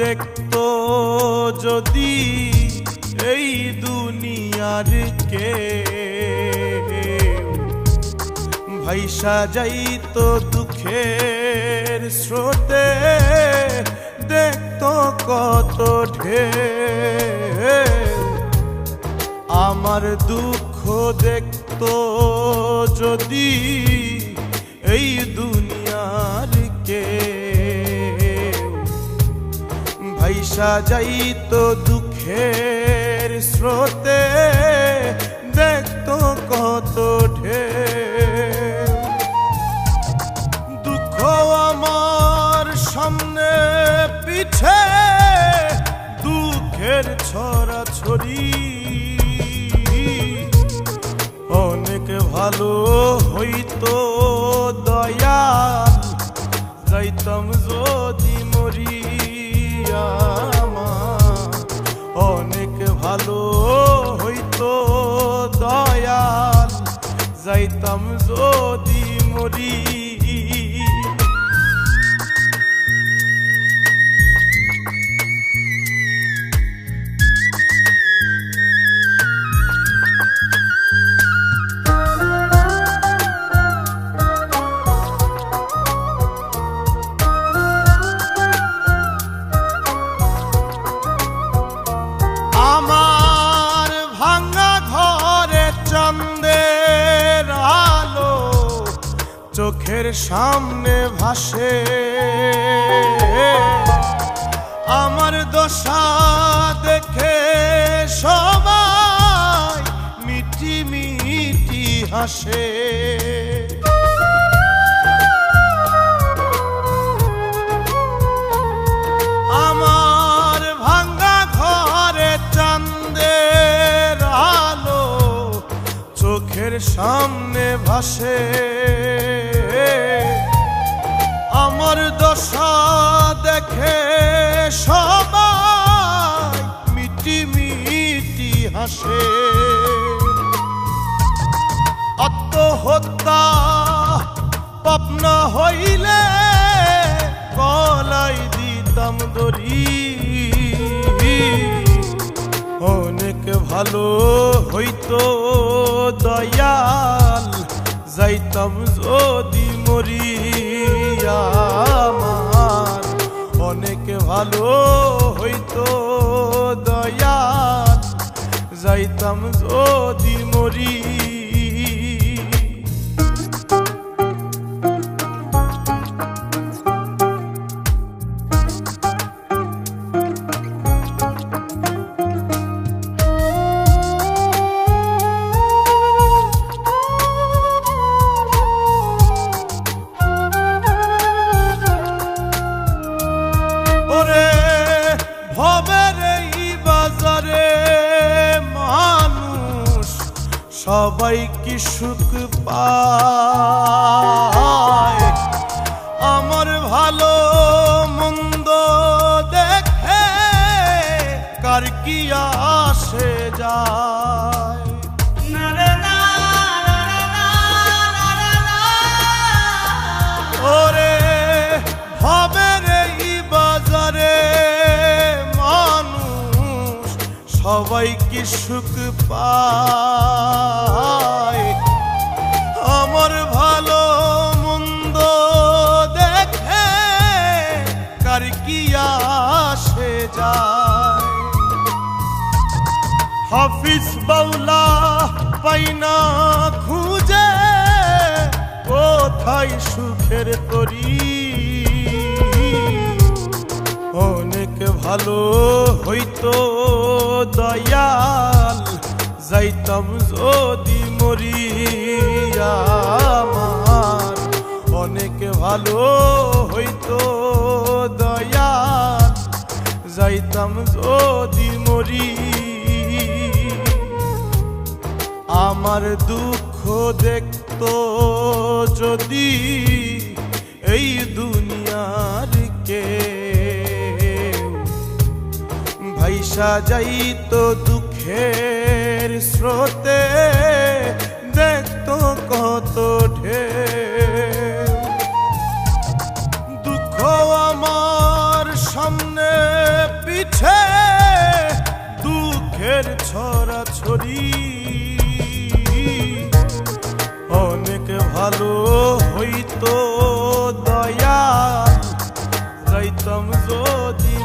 দেখতো যদি এই দুনিয়ার কে ভাইসা যাইতো দুঃখের স্রোতে, দেখতো কত ঢেউ। আমার দুঃখ দেখতো যদি এই দুনিয়ার কে ভাইসা যাইতো দুঃখের স্রোতে, দেখতো কত ঢেউ। দুঃখ আমার সামনে পিছে দুঃখের ছড়াছড়ি, অনেক ভালো হইতো দয়াল যাইতাম যদি মরিয়া। অনেক ভালো হইতো দয়াল যাইতাম যদি মরি। আমার ভাঙা ঘরে চাঁদের আলো চোখের সামনে ভাসে, আমার দশা দেখে সবাই মিটি মিটি হাসে। আমার ভাঙা ঘরে চাঁদের আলো চোখের সামনে ভাসে, আমার দশা দেখে সবাই মিটি মিটি হাসে। আত্মহত্যা পাপ না হইলে গলায় দিতাম দড়ি, অনেক ভালো হইতো দয়াল যাইতাম যদি মরিয়া। আমার অনেক ভালো হইতো দয়াল যাইতাম যদি মরি। ভবের এই বাজারে মানুষ সবাই কি সুখ পায়, আমার ভালো মন্দ দেখে কার কি আসে যায়। ওরে ভবের এই বাজারে সবাই কি সুখ পায়, আমার ভালো মন্দ দেখে কার কি আসে যায়। হাফিজ বাউলা পাই না খুঁজে কোথায় সুখের তরি, অনেক ভালো হইতো দয়াল যাইতাম যদি মরিয়া। আমার অনেক ভালো হইতো দয়াল যাইতাম যদি মরি। আমার দুঃখ দেখতো যদি এই দুনিয়ার কে ভাইসা যাইতো দুঃখের স্রোতে, দেখতো কত ঢেউ। দুঃখ আমার সামনে পিছে দুঃখের ছড়াছড়ি, অনেক ভালো হইতো দয়াল যাইতাম যদি